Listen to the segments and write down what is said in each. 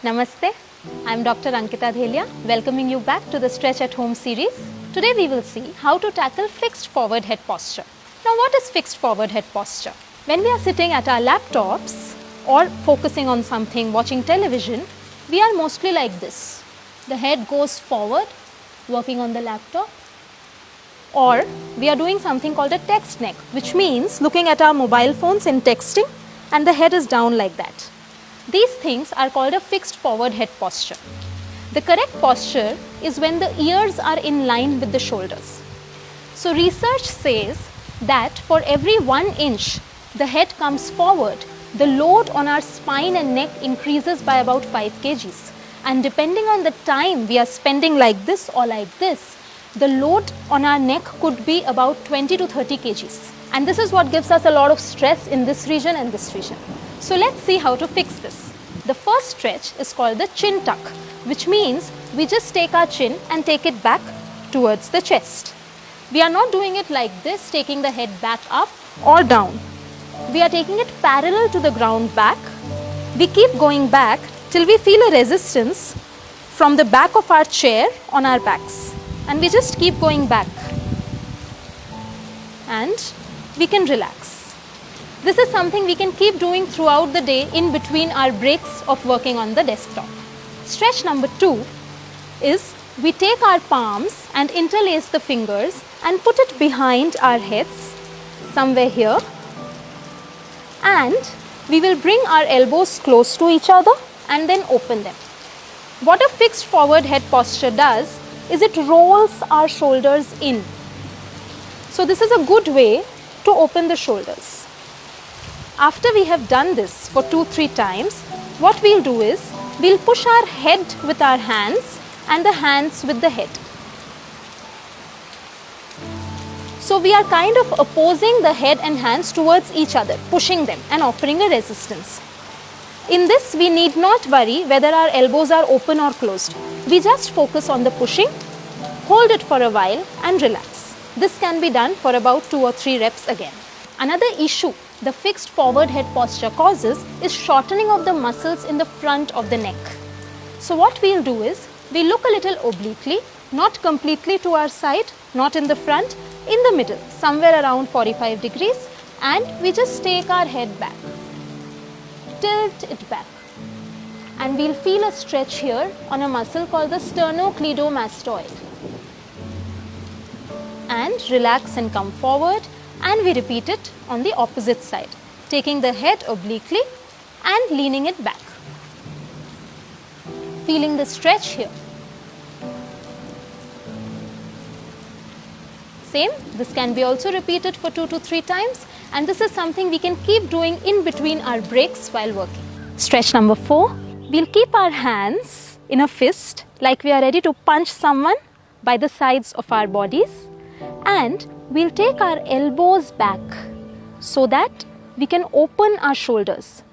Namaste, I am Dr. Ankita Dhelia, welcoming you back to the Stretch at Home series. Today we will see how to tackle fixed forward head posture. Now what is fixed forward head posture? When we are sitting at our laptops or focusing on something, watching television, we are mostly like this. The head goes forward, working on the laptop. Or we are doing something called a text neck, which means looking at our mobile phones and texting, and the head is down like that. These things are called a fixed forward head posture. The correct posture is when the ears are in line with the shoulders. So research says that for every 1 inch the head comes forward, the load on our spine and neck increases by about 5 kgs. And depending on the time we are spending like this or like this, the load on our neck could be about 20 to 30 kgs. And this is what gives us a lot of stress in this region and this region. So let's see how to fix this. The first stretch is called the chin tuck, which means we just take our chin and take it back towards the chest. We are not doing it like this, taking the head back up or down. We are taking it parallel to the ground back. We keep going back till we feel a resistance from the back of our chair on our backs. And we just keep going back. And we can relax. This is something we can keep doing throughout the day in between our breaks of working on the desktop. Stretch number 2 is we take our palms and interlace the fingers and put it behind our heads, somewhere here. And we will bring our elbows close to each other and then open them. What a fixed forward head posture does is it rolls our shoulders in. So this is a good way to open the shoulders. After we have done this for 2-3 times, what we'll do is we'll push our head with our hands and the hands with the head. So we are kind of opposing the head and hands towards each other, pushing them and offering a resistance. In this, we need not worry whether our elbows are open or closed. We just focus on the pushing, hold it for a while and relax. This can be done for about 2 or 3 reps again. Another issue the fixed forward head posture causes is shortening of the muscles in the front of the neck. So what we'll do is, we look a little obliquely, not completely to our side, not in the front, in the middle, somewhere around 45 degrees, and we just take our head back. Tilt it back, and we'll feel a stretch here on a muscle called the sternocleidomastoid. And relax and come forward, and we repeat it on the opposite side, taking the head obliquely and leaning it back. Feeling the stretch here. Same, this can be also repeated for 2 to 3 times, and this is something we can keep doing in between our breaks while working. Stretch number 4, we'll keep our hands in a fist like we are ready to punch someone by the sides of our bodies, and we'll take our elbows back so that we can open our shoulders.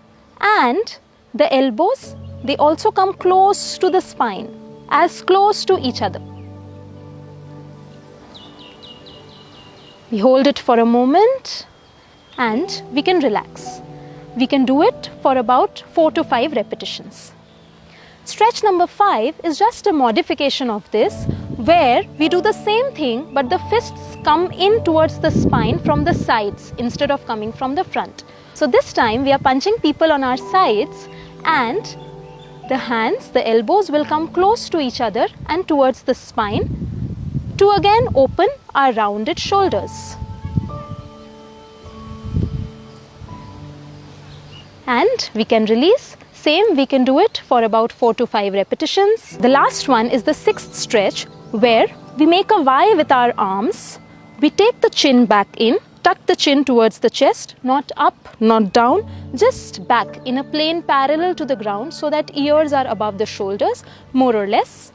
And the elbows, they also come close to the spine, as close to each other. We hold it for a moment and we can relax. We can do it for about 4 to 5 repetitions. Stretch number 5 is just a modification of this, where we do the same thing but the fists come in towards the spine from the sides instead of coming from the front. So this time we are punching people on our sides, and the hands, the elbows will come close to each other and towards the spine to again open our rounded shoulders. And we can release. Same, we can do it for about 4 to 5 repetitions. The last one is the 6th stretch, where we make a Y with our arms. We take the chin back in, tuck the chin towards the chest, not up, not down, just back in a plane parallel to the ground so that ears are above the shoulders, more or less.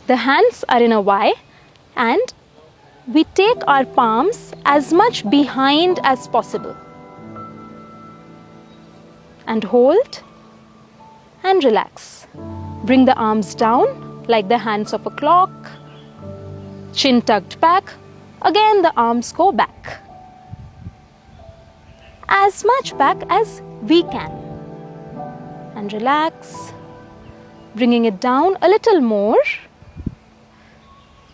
The hands are in a Y, and we take our palms as much behind as possible. And hold and relax. Bring the arms down like the hands of a clock. Chin tucked back. Again the arms go back. As much back as we can. And relax Bringing it down a little more.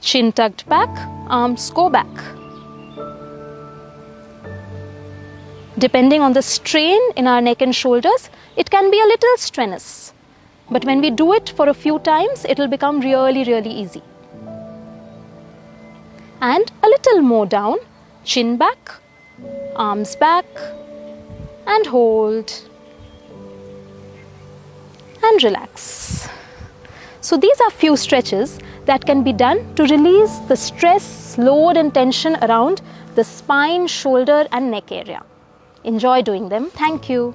Chin tucked back, arms go back. Depending on the strain in our neck and shoulders, it can be a little strenuous. But when we do it for a few times, it will become really, really easy. And a little more down, chin back, arms back, and hold. And relax. So these are few stretches that can be done to release the stress, load and tension around the spine, shoulder and neck area. Enjoy doing them. Thank you.